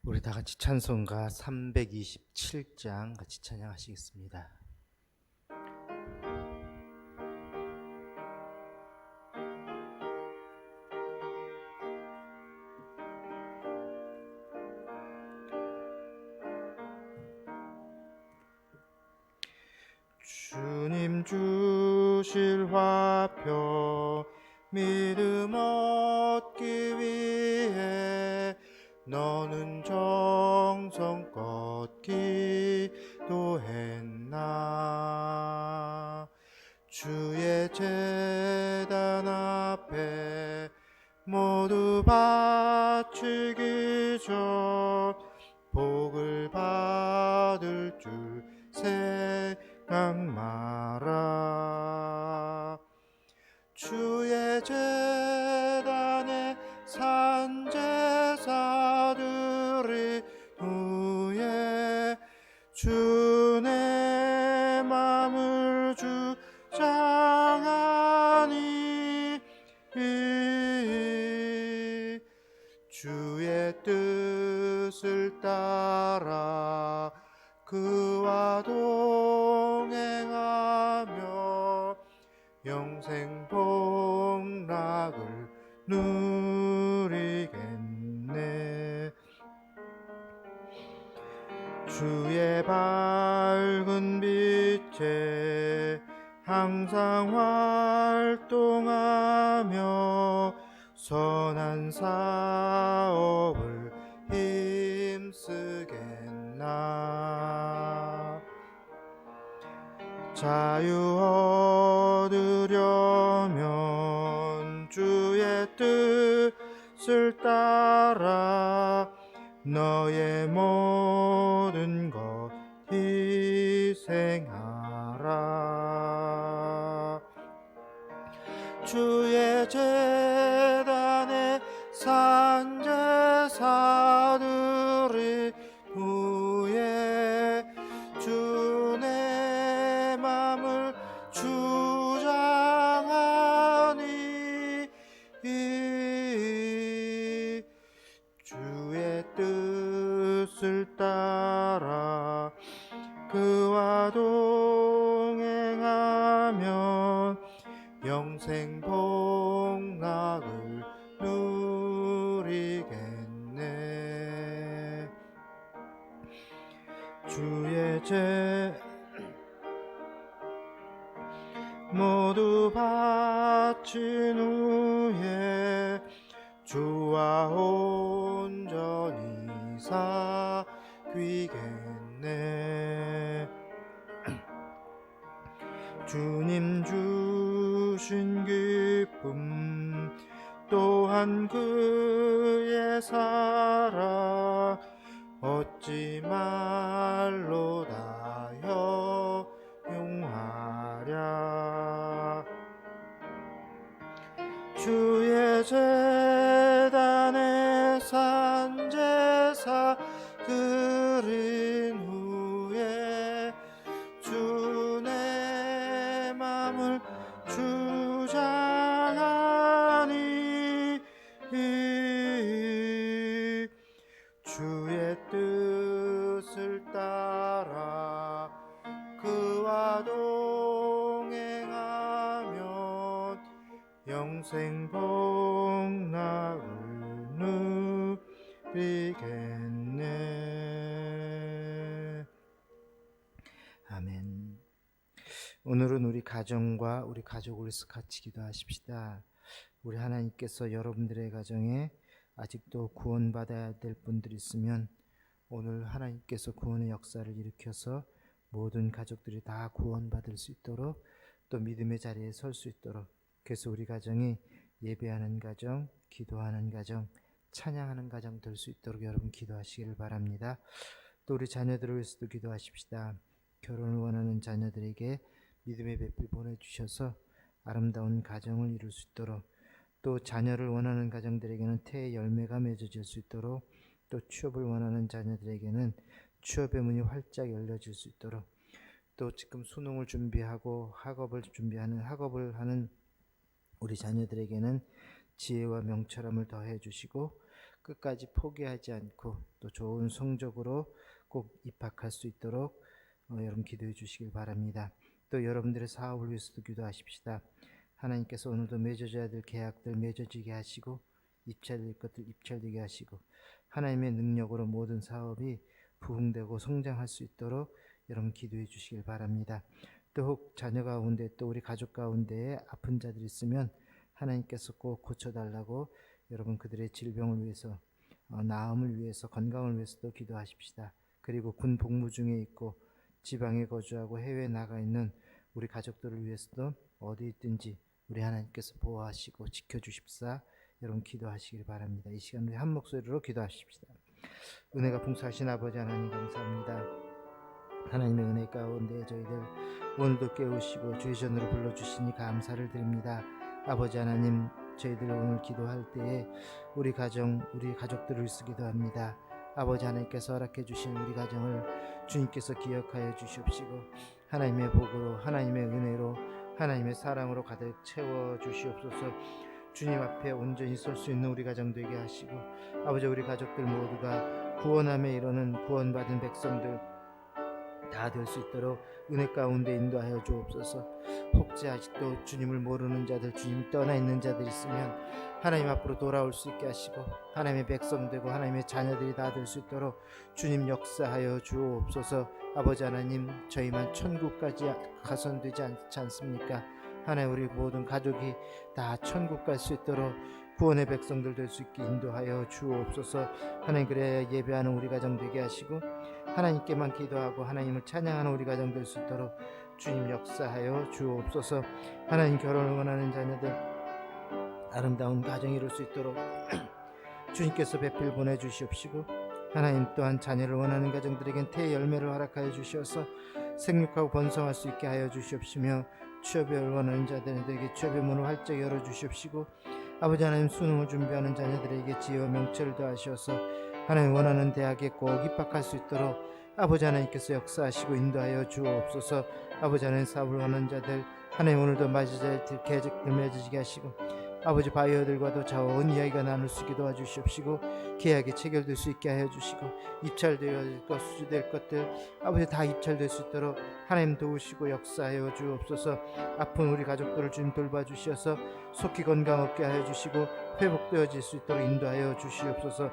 우리 다 같이 찬송가 327장 같이 찬양하시겠습니다. 주님 주실 화평 믿음 얻기 위해 너는 정성껏 기도했나. 주의 제단 앞에 모두 바치기 전 복을 받을 줄 생각 마라. 주의 제단에 산제사들이 후에 주의 맘을 주장하니 주의 뜻을 따라 그와 동행하며 영생 복락을 누리겠네. 주의 밝은 빛에 항상 활동하며 선한 사업을 힘쓰겠나. 자유 얻으려면 주의 뜻을 따라 너의 모든 것 희생하라. 주의 제단에 산제사들이 후에 주의 맘을 주장하니 주의 뜻을 따라 그와 동행하면 영생 복락을 누리겠네. 주의 제 모두 바친 후에 주와 온전히 사귀겠네. 주님 주신 기쁨 또한 그의 사랑 어찌 말로 다 형용하랴. 주의 제단에 산제사들인 후에 주의 맘을 주장하니 주의 뜻을 따라 그와 동행하면 영생 복락을 누리겠네. 아멘. 오늘은 우리 가정과 우리 가족을 위해서 같이 기도하십시다. 우리 하나님께서 여러분들의 가정에 아직도 구원받아야 될 분들이 있으면 오늘 하나님께서 구원의 역사를 일으켜서 모든 가족들이 다 구원받을 수 있도록 또 믿음의 자리에 설 수 있도록, 그래서 우리 가정이 예배하는 가정, 기도하는 가정, 찬양하는 가정 될 수 있도록 여러분 기도하시기를 바랍니다. 또 우리 자녀들을 위해서도 기도하십시다. 결혼을 원하는 자녀들에게 믿음의 배필 보내주셔서 아름다운 가정을 이룰 수 있도록, 또 자녀를 원하는 가정들에게는 태의 열매가 맺어질 수 있도록, 또 취업을 원하는 자녀들에게는 취업의 문이 활짝 열려질 수 있도록, 또 지금 수능을 준비하고 학업을 하는 우리 자녀들에게는 지혜와 명철함을 더해 주시고, 끝까지 포기하지 않고 또 좋은 성적으로 꼭 입학할 수 있도록 여러분 기도해 주시길 바랍니다. 또 여러분들의 사업을 위해서도 기도하십시다. 하나님께서 오늘도 맺어져야 될 계약들 맺어지게 하시고 입찰될 것들 입찰되게 하시고 하나님의 능력으로 모든 사업이 부흥되고 성장할 수 있도록 여러분 기도해 주시길 바랍니다. 또 혹 자녀 가운데 또 우리 가족 가운데 아픈 자들이 있으면 하나님께서 꼭 고쳐달라고 여러분 그들의 질병을 위해서 나음을 위해서 건강을 위해서도 기도하십시다. 그리고 군 복무 중에 있고 지방에 거주하고 해외에 나가 있는 우리 가족들을 위해서도 어디 있든지 우리 하나님께서 보호하시고 지켜주십사 여러분 기도하시길 바랍니다. 이 시간 우리 한 목소리로 기도하십시다. 은혜가 풍성하신 아버지 하나님 감사합니다. 하나님의 은혜 가운데 저희들 오늘도 깨우시고 주의 전으로 불러주시니 감사를 드립니다. 아버지 하나님 저희들 오늘 기도할 때에 우리 가정 우리 가족들을 위해서 기도합니다. 아버지 하나님께서 허락해 주신 우리 가정을 주님께서 기억하여 주시옵시고 하나님의 복으로 하나님의 은혜로 하나님의 사랑으로 가득 채워 주시옵소서. 주님 앞에 온전히 설 수 있는 우리 가정 되게 하시고 아버지 우리 가족들 모두가 구원함에 이르는 구원받은 백성들 다 될 수 있도록 은혜 가운데 인도하여 주옵소서. 혹시 아직도 주님을 모르는 자들 주님 떠나 있는 자들 있으면 하나님 앞으로 돌아올 수 있게 하시고 하나님의 백성 되고 하나님의 자녀들이 다 될 수 있도록 주님 역사하여 주옵소서. 아버지 하나님 저희만 천국까지 가선 되지 않지 않습니까? 하나님 우리 모든 가족이 다 천국 갈 수 있도록 구원의 백성들 될 수 있게 인도하여 주옵소서. 하나님 그래 예배하는 우리 가정 되게 하시고 하나님께만 기도하고 하나님을 찬양하는 우리 가정 될 수 있도록 주님 역사하여 주옵소서. 하나님 결혼을 원하는 자녀들 아름다운 가정이 이룰 수 있도록 주님께서 배필 보내주시옵시고 하나님 또한 자녀를 원하는 가정들에겐 태의 열매를 허락하여 주시어서 생육하고 번성할 수 있게 하여 주시옵시며 취업을 원하는 자들에게 취업의 문을 활짝 열어주시옵시고 아버지 하나님 수능을 준비하는 자녀들에게 지혜와 명철을 더하시어서 하나님 원하는 대학에 꼭 입학할 수 있도록 아버지 하나님께서 역사하시고 인도하여 주옵소서. 아버지 하나님 사업을 원하는 자들 하나님 오늘도 맞이할 계획들 맺어지게 하시고 아버지 바이어들과도 자원 이야기가 나눌 수 있게 도와주시옵시고 계약이 체결될 수 있게 하여 주시고 입찰될 것 수주될 것들 아버지 다 입찰될 수 있도록 하나님 도우시고 역사하여 주옵소서. 아픈 우리 가족들을 주님 돌봐주시어서 속히 건강 얻게 하여 주시고 회복되어질 수 있도록 인도하여 주시옵소서.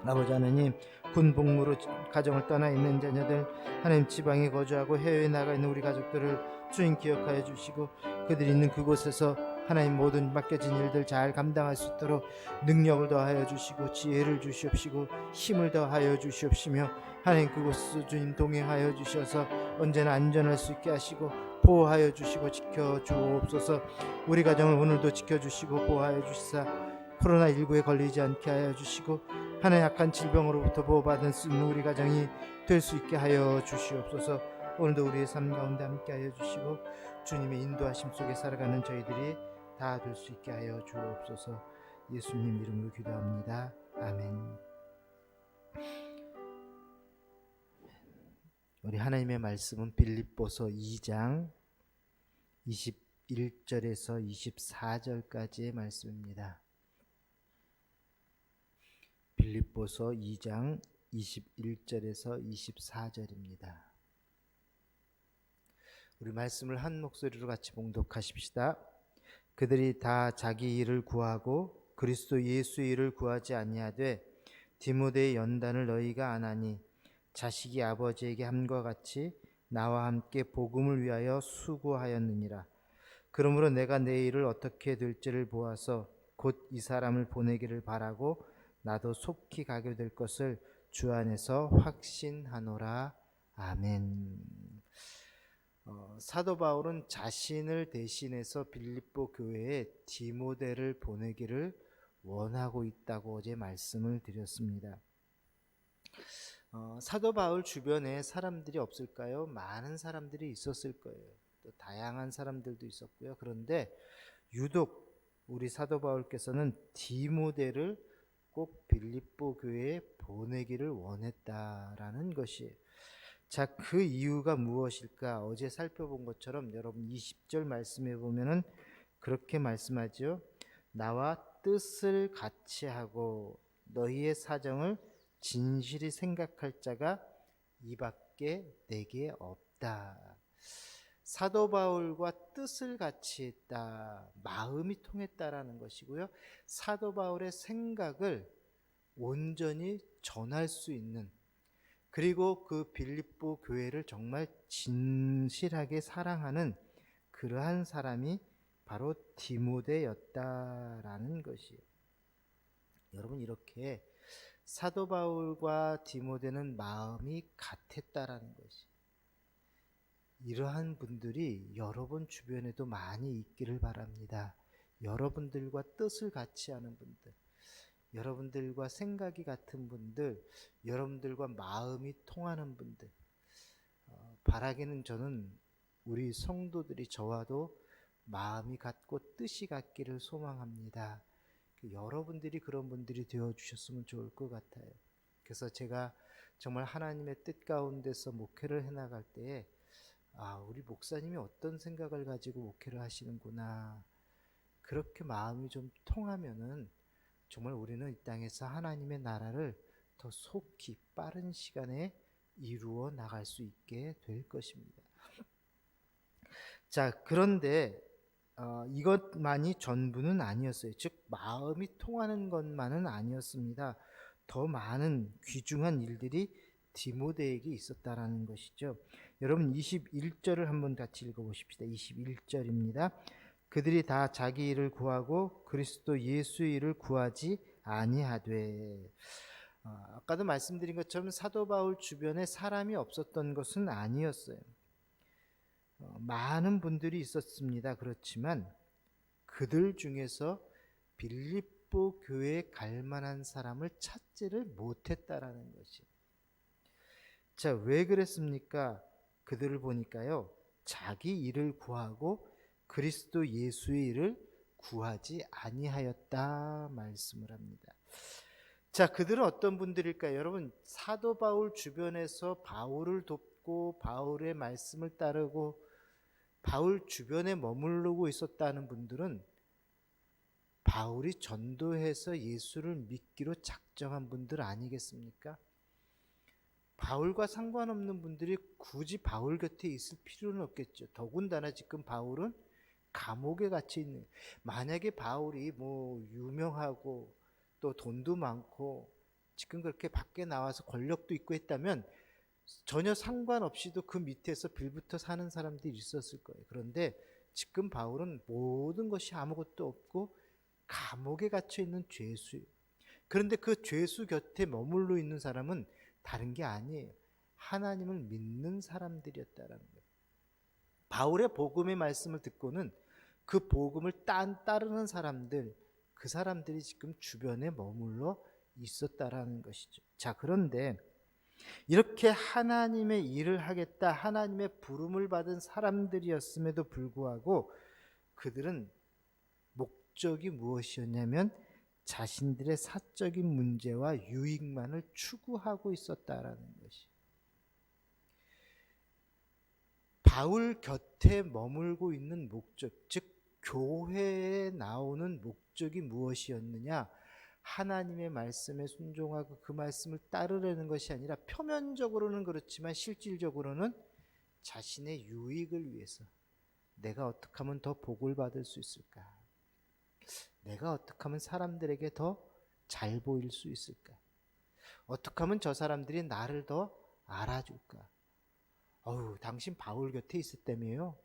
아버지 하나님 군 복무로 가정을 떠나 있는 자녀들 하나님 지방에 거주하고 해외에 나가 있는 우리 가족들을 주님 기억하여 주시고 그들이 있는 그곳에서 하나님 모든 맡겨진 일들 잘 감당할 수 있도록 능력을 더하여 주시고 지혜를 주시옵시고 힘을 더하여 주시옵시며 하나님 그곳에서 주님 동행하여 주셔서 언제나 안전할 수 있게 하시고 보호하여 주시고 지켜 주옵소서. 우리 가정을 오늘도 지켜주시고 보호하여 주시사 코로나19에 걸리지 않게 하여 주시고 하나님 약한 질병으로부터 보호받을 수 있는 우리 가정이 될 수 있게 하여 주시옵소서. 오늘도 우리의 삶 가운데 함께 하여 주시고 주님의 인도하심 속에 살아가는 저희들이 다 될 수 있게 하여 주옵소서. 예수님 이름으로 기도합니다. 아멘. 우리 하나님의 말씀은 빌립보서 2장 21절에서 24절까지의 말씀입니다. 빌립보서 2장 21절에서 24절입니다. 우리 말씀을 한 목소리로 같이 봉독하십시다. 그들이 다 자기 일을 구하고 그리스도 예수의 일을 구하지 아니하되 디모데의 연단을 너희가 안하니 자식이 아버지에게 함과 같이 나와 함께 복음을 위하여 수고하였느니라. 그러므로 내가 내 일을 어떻게 될지를 보아서 곧 이 사람을 보내기를 바라고 나도 속히 가게 될 것을 주 안에서 확신하노라. 아멘. 사도 바울은 자신을 대신해서 빌립보 교회에 디모데를 보내기를 원하고 있다고 어제 말씀을 드렸습니다. 사도 바울 주변에 사람들이 없을까요? 많은 사람들이 있었을 거예요. 또 다양한 사람들도 있었고요. 그런데 유독 우리 사도 바울께서는 디모데를 꼭 빌립보 교회에 보내기를 원했다라는 것이에요. 자, 그 이유가 무엇일까? 어제 살펴본 것처럼 여러분 20절 말씀해 보면은 그렇게 말씀하죠. 나와 뜻을 같이 하고 너희의 사정을 진실히 생각할 자가 이밖에 내게 없다. 사도 바울과 뜻을 같이 했다. 마음이 통했다라는 것이고요. 사도 바울의 생각을 온전히 전할 수 있는, 그리고 그 빌립보 교회를 정말 진실하게 사랑하는 그러한 사람이 바로 디모데였다라는 것이에요. 여러분, 이렇게 사도 바울과 디모데는 마음이 같았다라는 것이, 이러한 분들이 여러분 주변에도 많이 있기를 바랍니다. 여러분들과 뜻을 같이 하는 분들, 여러분들과 생각이 같은 분들, 여러분들과 마음이 통하는 분들, 바라기는 저는 우리 성도들이 저와도 마음이 같고 뜻이 같기를 소망합니다. 여러분들이 그런 분들이 되어주셨으면 좋을 것 같아요. 그래서 제가 정말 하나님의 뜻 가운데서 목회를 해나갈 때에 우리 목사님이 어떤 생각을 가지고 목회를 하시는구나, 그렇게 마음이 좀 통하면은 정말 우리는 이 땅에서 하나님의 나라를 더 속히 빠른 시간에 이루어 나갈 수 있게 될 것입니다. 자, 그런데 이것만이 전부는 아니었어요. 즉 마음이 통하는 것만은 아니었습니다. 더 많은 귀중한 일들이 디모데에게 있었다라는 것이죠. 여러분 21절을 한번 같이 읽어보십시다. 21절입니다. 그들이 다 자기 일을 구하고 그리스도 예수의 일을 구하지 아니하되. 아까도 말씀드린 것처럼 사도 바울 주변에 사람이 없었던 것은 아니었어요. 많은 분들이 있었습니다. 그렇지만 그들 중에서 빌립보 교회에 갈 만한 사람을 찾지를 못했다라는 것이. 자, 왜 그랬습니까? 그들을 보니까요, 자기 일을 구하고 그리스도 예수의 일을 구하지 아니하였다 말씀을 합니다. 자, 그들은 어떤 분들일까요? 여러분, 사도 바울 주변에서 바울을 돕고 바울의 말씀을 따르고 바울 주변에 머무르고 있었다는 분들은 바울이 전도해서 예수를 믿기로 작정한 분들 아니겠습니까? 바울과 상관없는 분들이 굳이 바울 곁에 있을 필요는 없겠죠. 더군다나 지금 바울은 감옥에 갇혀 있는, 만약에 바울이 뭐 유명하고 또 돈도 많고 지금 그렇게 밖에 나와서 권력도 있고 했다면 전혀 상관없이도 그 밑에서 빌붙어 사는 사람들이 있었을 거예요. 그런데 지금 바울은 모든 것이 아무것도 없고 감옥에 갇혀 있는 죄수예요. 그런데 그 죄수 곁에 머물러 있는 사람은 다른 게 아니에요. 하나님을 믿는 사람들이었다라는 거예요. 바울의 복음의 말씀을 듣고는 그 복음을 따르는 사람들, 그 사람들이 지금 주변에 머물러 있었다라는 것이죠. 자, 그런데 이렇게 하나님의 일을 하겠다, 하나님의 부름을 받은 사람들이었음에도 불구하고 그들은 목적이 무엇이었냐면 자신들의 사적인 문제와 유익만을 추구하고 있었다라는 것이. 바울 곁에 머물고 있는 목적, 즉 교회에 나오는 목적이 무엇이었느냐? 하나님의 말씀에 순종하고 그 말씀을 따르려는 것이 아니라 표면적으로는 그렇지만 실질적으로는 자신의 유익을 위해서, 내가 어떻게 하면 더 복을 받을 수 있을까? 내가 어떻게 하면 사람들에게 더 잘 보일 수 있을까? 어떻게 하면 저 사람들이 나를 더 알아줄까? 당신 바울 곁에 있었다며요?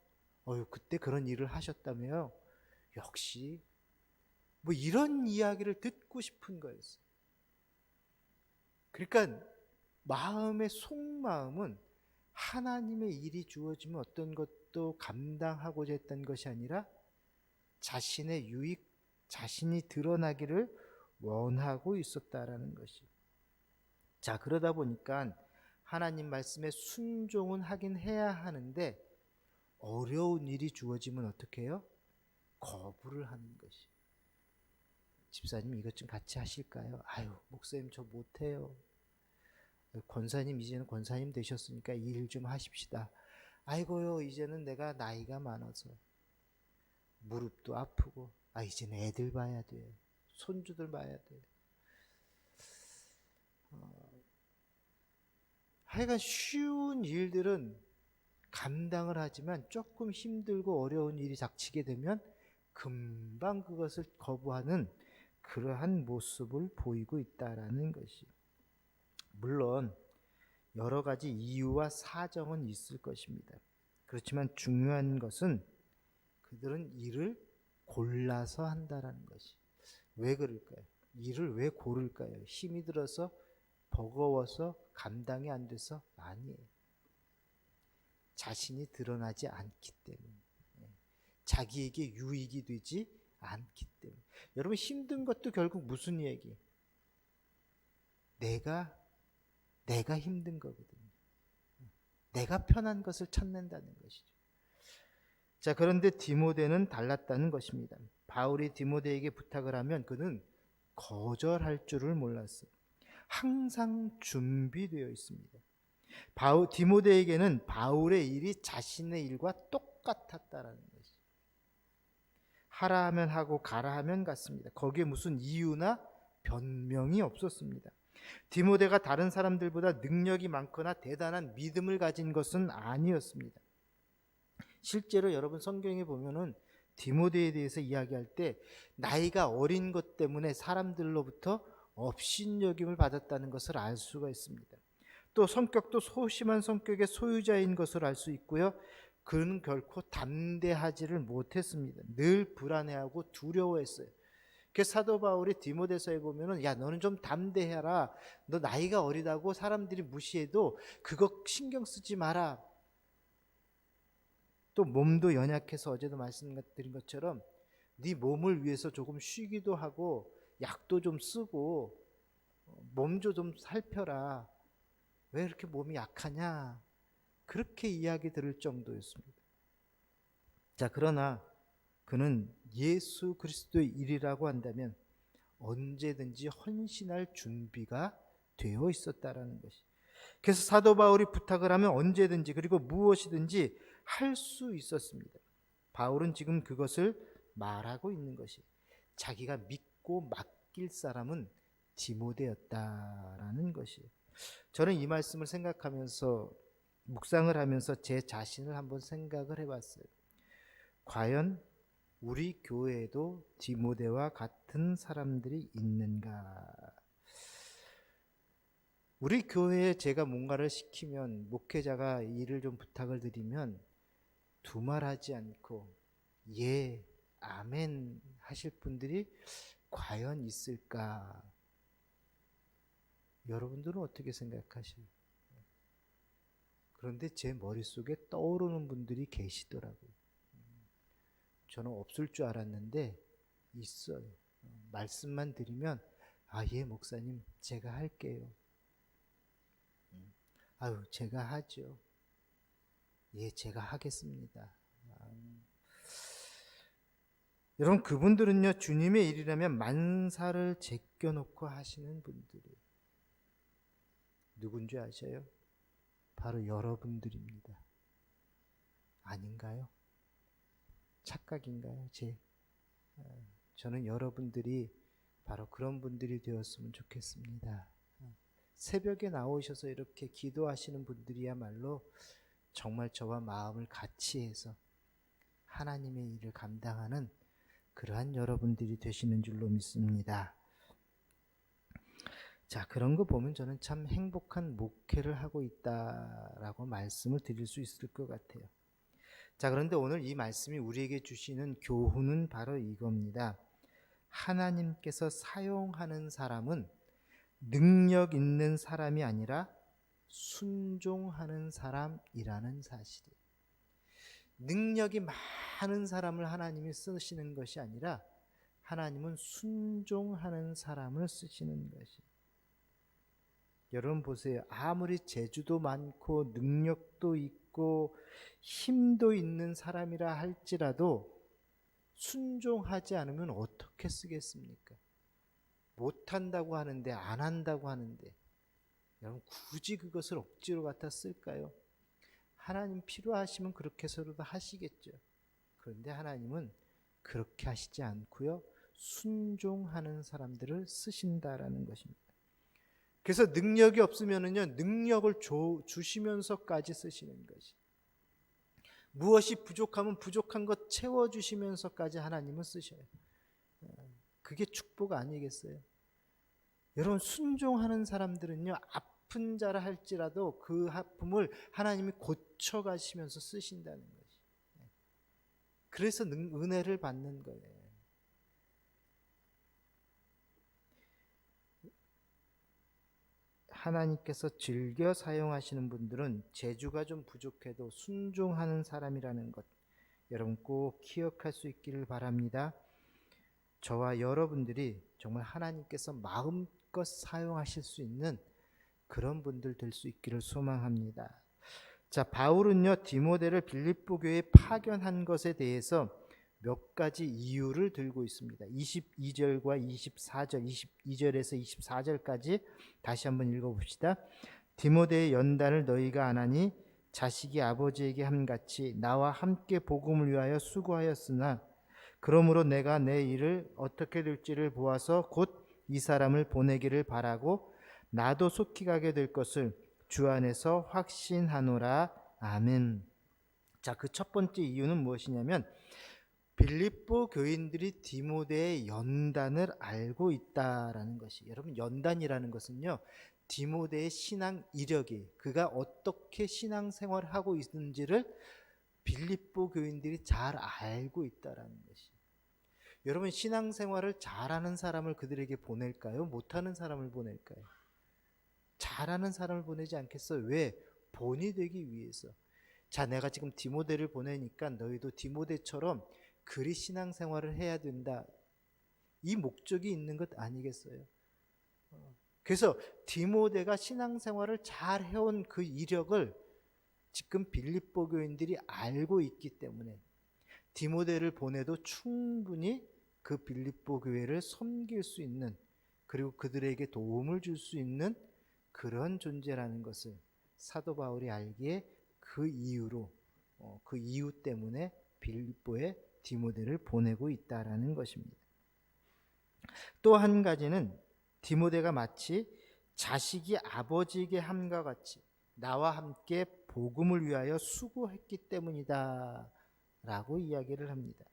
그때 그런 일을 하셨다며요? 역시 뭐 이런 이야기를 듣고 싶은 거였어요. 그러니까 마음의 속마음은 하나님의 일이 주어지면 어떤 것도 감당하고자 했던 것이 아니라 자신의 유익, 자신이 드러나기를 원하고 있었다라는 것이. 자, 그러다 보니까 하나님 말씀에 순종은 하긴 해야 하는데 어려운 일이 주어지면 어떻게 해요? 거부를 하는 것이. 집사님 이것 좀 같이 하실까요? 목사님 저 못해요. 권사님 이제는 권사님 되셨으니까 일 좀 하십시다. 아이고요, 이제는 내가 나이가 많아서 무릎도 아프고 이제는 애들 봐야 돼, 손주들 봐야 돼. 하여간 쉬운 일들은 감당을 하지만 조금 힘들고 어려운 일이 닥치게 되면 금방 그것을 거부하는 그러한 모습을 보이고 있다라는 것이. 물론 여러 가지 이유와 사정은 있을 것입니다. 그렇지만 중요한 것은 그들은 일을 골라서 한다라는 것이. 왜 그럴까요? 일을 왜 고를까요? 힘이 들어서, 버거워서, 감당이 안 돼서? 아니에요. 자신이 드러나지 않기 때문에, 자기에게 유익이 되지 않기 때문에. 여러분, 힘든 것도 결국 무슨 얘기? 내가 힘든 거거든요. 내가 편한 것을 찾는다는 것이죠. 자, 그런데 디모데는 달랐다는 것입니다. 바울이 디모데에게 부탁을 하면 그는 거절할 줄을 몰랐어요. 항상 준비되어 있습니다. 디모데에게는 바울의 일이 자신의 일과 똑같았다라는 것이. 하라 하면 하고 가라 하면 갔습니다. 거기에 무슨 이유나 변명이 없었습니다. 디모데가 다른 사람들보다 능력이 많거나 대단한 믿음을 가진 것은 아니었습니다. 실제로 여러분 성경에 보면은 디모데에 대해서 이야기할 때 나이가 어린 것 때문에 사람들로부터 업신여김을 받았다는 것을 알 수가 있습니다. 또 성격도 소심한 성격의 소유자인 것을 알 수 있고요. 그는 결코 담대하지를 못했습니다. 늘 불안해하고 두려워했어요. 그래서 사도 바울이 디모데서에 보면은 야, 너는 좀 담대해라. 너 나이가 어리다고 사람들이 무시해도 그거 신경 쓰지 마라. 또 몸도 연약해서 어제도 말씀드린 것처럼 네 몸을 위해서 조금 쉬기도 하고 약도 좀 쓰고 몸 좀 살펴라. 왜 이렇게 몸이 약하냐? 그렇게 이야기 들을 정도였습니다. 자, 그러나 그는 예수 그리스도의 일이라고 한다면 언제든지 헌신할 준비가 되어 있었다라는 것이. 그래서 사도 바울이 부탁을 하면 언제든지 그리고 무엇이든지 할 수 있었습니다. 바울은 지금 그것을 말하고 있는 것이 자기가 믿고 맡길 사람은 디모데였다라는 것이. 저는 이 말씀을 생각하면서 묵상을 하면서 제 자신을 한번 생각을 해봤어요. 과연 우리 교회에도 디모데와 같은 사람들이 있는가? 우리 교회에 제가 뭔가를 시키면, 목회자가 일을 좀 부탁을 드리면 두말하지 않고 예, 아멘 하실 분들이 과연 있을까? 여러분들은 어떻게 생각하세요? 그런데 제 머릿속에 떠오르는 분들이 계시더라고요. 저는 없을 줄 알았는데 있어요. 말씀만 드리면 아, 예, 목사님 제가 할게요. 아유, 제가 하죠. 예, 제가 하겠습니다. 여러분, 그분들은요, 주님의 일이라면 만사를 제껴놓고 하시는 분들이에요. 누군지 아셔요? 바로 여러분들입니다. 아닌가요? 착각인가요? 저는 여러분들이 바로 그런 분들이 되었으면 좋겠습니다. 새벽에 나오셔서 이렇게 기도하시는 분들이야말로 정말 저와 마음을 같이 해서 하나님의 일을 감당하는 그러한 여러분들이 되시는 줄로 믿습니다. 자, 그런 거 보면 저는 참 행복한 목회를 하고 있다라고 말씀을 드릴 수 있을 것 같아요. 자, 그런데 오늘 이 말씀이 우리에게 주시는 교훈은 바로 이겁니다. 하나님께서 사용하는 사람은 능력 있는 사람이 아니라 순종하는 사람이라는 사실이에요. 능력이 많은 사람을 하나님이 쓰시는 것이 아니라 하나님은 순종하는 사람을 쓰시는 것이에요. 여러분 보세요. 아무리 재주도 많고 능력도 있고 힘도 있는 사람이라 할지라도 순종하지 않으면 어떻게 쓰겠습니까? 못한다고 하는데, 안 한다고 하는데 여러분 굳이 그것을 억지로 갖다 쓸까요? 하나님 필요하시면 그렇게 해서라도 하시겠죠. 그런데 하나님은 그렇게 하시지 않고요, 순종하는 사람들을 쓰신다라는 것입니다. 그래서 능력이 없으면은요, 능력을 주시면서까지 쓰시는 것이. 무엇이 부족하면 부족한 것 채워주시면서까지 하나님은 쓰셔요. 그게 축복 아니겠어요? 여러분, 순종하는 사람들은요, 아픈 자라 할지라도 그 아픔을 하나님이 고쳐가시면서 쓰신다는 것이. 그래서 은혜를 받는 거예요. 하나님께서 즐겨 사용하시는 분들은 재주가 좀 부족해도 순종하는 사람이라는 것, 여러분 꼭 기억할 수 있기를 바랍니다. 저와 여러분들이 정말 하나님께서 마음껏 사용하실 수 있는 그런 분들 될 수 있기를 소망합니다. 자, 바울은요, 디모데를 빌립보 교회에 파견한 것에 대해서 몇 가지 이유를 들고 있습니다. 22절과 24절, 22절에서 24절까지 다시 한번 읽어봅시다. 디모데의 연단을 너희가 안 하니 자식이 아버지에게 함같이 나와 함께 복음을 위하여 수고하였으나 그러므로 내가 내 일을 어떻게 될지를 보아서 곧 이 사람을 보내기를 바라고 나도 속히 가게 될 것을 주 안에서 확신하노라. 아멘. 자, 그 첫 번째 이유는 무엇이냐면 빌립보 교인들이 디모데의 연단을 알고 있다라는 것이. 여러분, 연단이라는 것은요, 디모데의 신앙 이력이, 그가 어떻게 신앙생활을 하고 있는지를 빌립보 교인들이 잘 알고 있다라는 것이. 여러분, 신앙생활을 잘하는 사람을 그들에게 보낼까요? 못하는 사람을 보낼까요? 잘하는 사람을 보내지 않겠어요? 왜? 본이 되기 위해서. 자, 내가 지금 디모데를 보내니까 너희도 디모데처럼 그리 신앙생활을 해야 된다. 이 목적이 있는 것 아니겠어요? 그래서 디모데가 신앙생활을 잘 해온 그 이력을 지금 빌립보 교인들이 알고 있기 때문에 디모데를 보내도 충분히 그 빌립보 교회를 섬길 수 있는, 그리고 그들에게 도움을 줄 수 있는 그런 존재라는 것을 사도 바울이 알기에 그 이유로, 그 이유 때문에 빌립보에 디모데를 보내고 있다라는 것입니다. 또 한 가지는 디모데가 마치 자식이 아버지에게 함과 같이 나와 함께 복음을 위하여 수고했기 때문이다 라고 이야기를 합니다.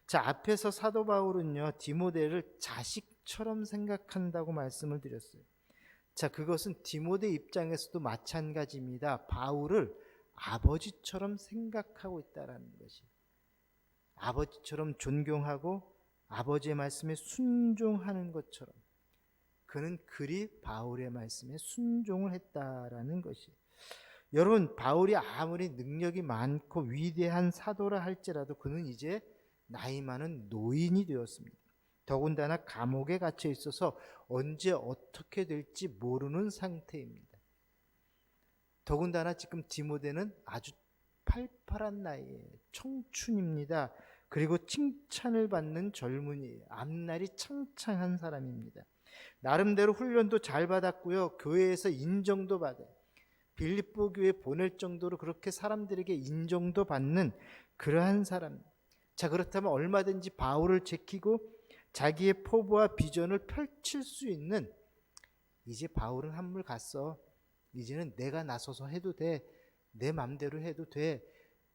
자, 앞에서 사도 바울은요, 디모데를 자식처럼 생각한다고 말씀을 드렸어요. 자, 그것은 디모데 입장에서도 마찬가지입니다. 바울을 아버지처럼 생각하고 있다라는 것이. 아버지처럼 존경하고 아버지의 말씀에 순종하는 것처럼 그는 그리 바울의 말씀에 순종을 했다라는 것이. 여러분, 바울이 아무리 능력이 많고 위대한 사도라 할지라도 그는 이제 나이 많은 노인이 되었습니다. 더군다나 감옥에 갇혀 있어서 언제 어떻게 될지 모르는 상태입니다. 더군다나 지금 디모데는 아주 팔팔한 나이에 청춘입니다. 그리고 칭찬을 받는 젊은이에요. 앞날이 창창한 사람입니다. 나름대로 훈련도 잘 받았고요, 교회에서 인정도 받아요. 빌립보 교회 보낼 정도로 그렇게 사람들에게 인정도 받는 그러한 사람. 자, 그렇다면 얼마든지 바울을 제키고 자기의 포부와 비전을 펼칠 수 있는, 이제 바울은 한물 갔어, 이제는 내가 나서서 해도 돼, 내 맘대로 해도 돼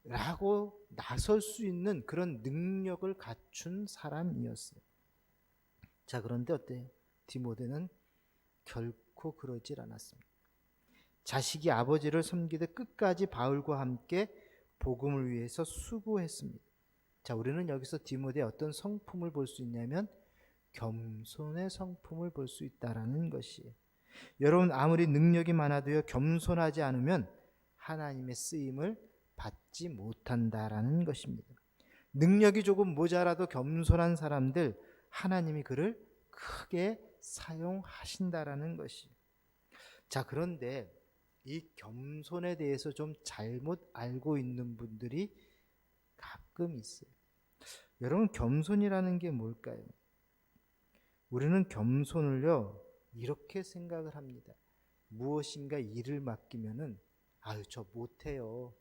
라고 나설 수 있는 그런 능력을 갖춘 사람이었어요. 자, 그런데 어때요? 디모데는 결코 그러질 않았습니다. 자식이 아버지를 섬기듯 끝까지 바울과 함께 복음을 위해서 수고했습니다. 자, 우리는 여기서 디모데의 어떤 성품을 볼 수 있냐면 겸손의 성품을 볼 수 있다라는 것이에요. 여러분, 아무리 능력이 많아도요, 겸손하지 않으면 하나님의 쓰임을 받지 못한다라는 것입니다. 능력이 조금 모자라도 겸손한 사람들, 하나님이 그를 크게 사용하신다라는 것이. 자, 그런데 이 겸손에 대해서 좀 잘못 알고 있는 분들이 가끔 있어요. 여러분, 겸손이라는 게 뭘까요? 우리는 겸손을요, 이렇게 생각을 합니다. 무엇인가 일을 맡기면은 아유, 저 못해요.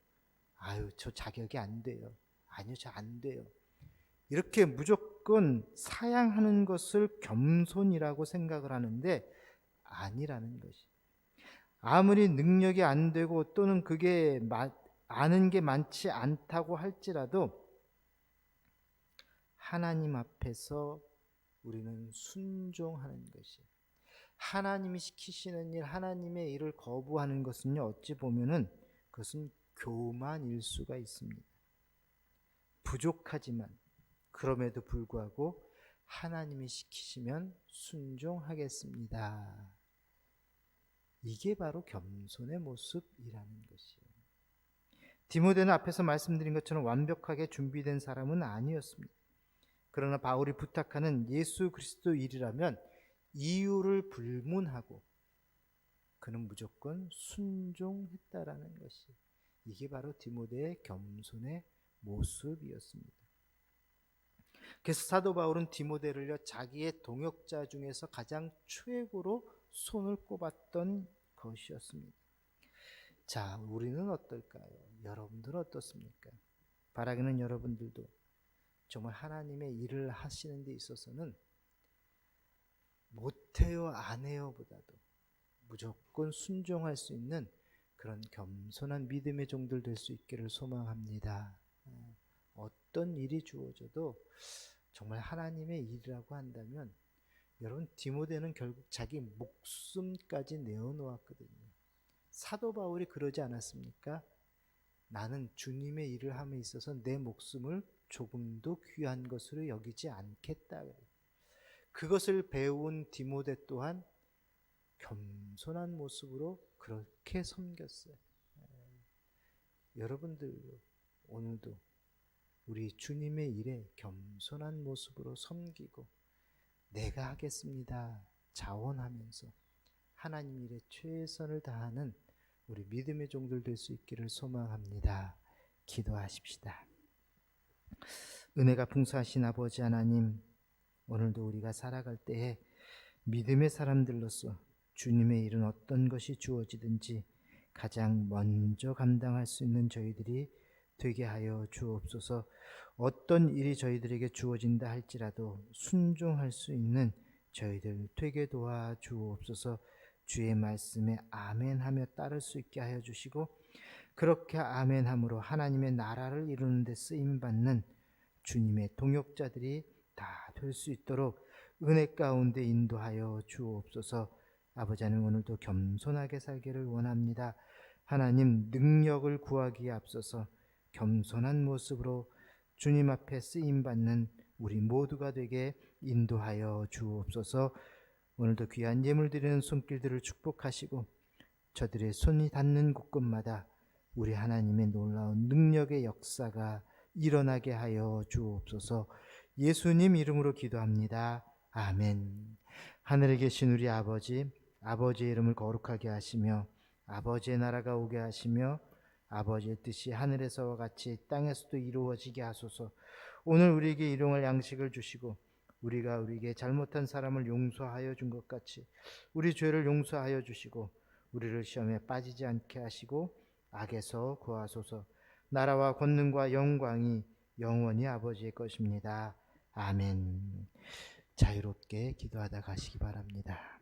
아유, 저 자격이 안 돼요. 아니요, 저 안 돼요. 이렇게 무조건 사양하는 것을 겸손이라고 생각을 하는데 아니라는 것이. 아무리 능력이 안 되고 또는 그게 아는 게 많지 않다고 할지라도 하나님 앞에서 우리는 순종하는 것이. 하나님이 시키시는 일, 하나님의 일을 거부하는 것은요, 어찌 보면은 그것은 교만일 수가 있습니다. 부족하지만 그럼에도 불구하고 하나님이 시키시면 순종하겠습니다. 이게 바로 겸손의 모습이라는 것이에요. 디모데는 앞에서 말씀드린 것처럼 완벽하게 준비된 사람은 아니었습니다. 그러나 바울이 부탁하는 예수 그리스도 일이라면 이유를 불문하고 그는 무조건 순종했다라는 것이, 이게 바로 디모데의 겸손의 모습이었습니다. 그래서 사도 바울은 디모데를요, 자기의 동역자 중에서 가장 최고로 손을 꼽았던 것이었습니다. 자, 우리는 어떨까요? 여러분들은 어떻습니까? 바라기는 여러분들도 정말 하나님의 일을 하시는 데 있어서는 못해요, 안 해요 보다도 무조건 순종할 수 있는 그런 겸손한 믿음의 종들 될 수 있기를 소망합니다. 어떤 일이 주어져도 정말 하나님의 일이라고 한다면, 여러분, 디모데는 결국 자기 목숨까지 내어놓았거든요. 사도 바울이 그러지 않았습니까? 나는 주님의 일을 함에 있어서 내 목숨을 조금도 귀한 것으로 여기지 않겠다. 그것을 배운 디모데 또한 겸손한 모습으로 그렇게 섬겼어요. 여러분들도 오늘도 우리 주님의 일에 겸손한 모습으로 섬기고 내가 하겠습니다 자원하면서 하나님 일에 최선을 다하는 우리 믿음의 종들 될 수 있기를 소망합니다. 기도하십시다. 은혜가 풍성하신 아버지 하나님, 오늘도 우리가 살아갈 때에 믿음의 사람들로서 주님의 일은 어떤 것이 주어지든지 가장 먼저 감당할 수 있는 저희들이 되게 하여 주옵소서. 어떤 일이 저희들에게 주어진다 할지라도 순종할 수 있는 저희들 되게 도와 주옵소서. 주의 말씀에 아멘하며 따를 수 있게 하여 주시고, 그렇게 아멘함으로 하나님의 나라를 이루는 데 쓰임받는 주님의 동역자들이 다 될 수 있도록 은혜 가운데 인도하여 주옵소서. 아버지 하나님, 오늘도 겸손하게 살기를 원합니다. 하나님, 능력을 구하기에 앞서서 겸손한 모습으로 주님 앞에 쓰임받는 우리 모두가 되게 인도하여 주옵소서. 오늘도 귀한 예물 드리는 손길들을 축복하시고 저들의 손이 닿는 곳곳마다 우리 하나님의 놀라운 능력의 역사가 일어나게 하여 주옵소서. 예수님 이름으로 기도합니다. 아멘. 하늘에 계신 우리 아버지, 아버지의 이름을 거룩하게 하시며 아버지의 나라가 오게 하시며 아버지의 뜻이 하늘에서와 같이 땅에서도 이루어지게 하소서. 오늘 우리에게 일용할 양식을 주시고 우리가 우리에게 잘못한 사람을 용서하여 준 것 같이 우리 죄를 용서하여 주시고 우리를 시험에 빠지지 않게 하시고 악에서 구하소서. 나라와 권능과 영광이 영원히 아버지의 것입니다. 아멘. 자유롭게 기도하다 가시기 바랍니다.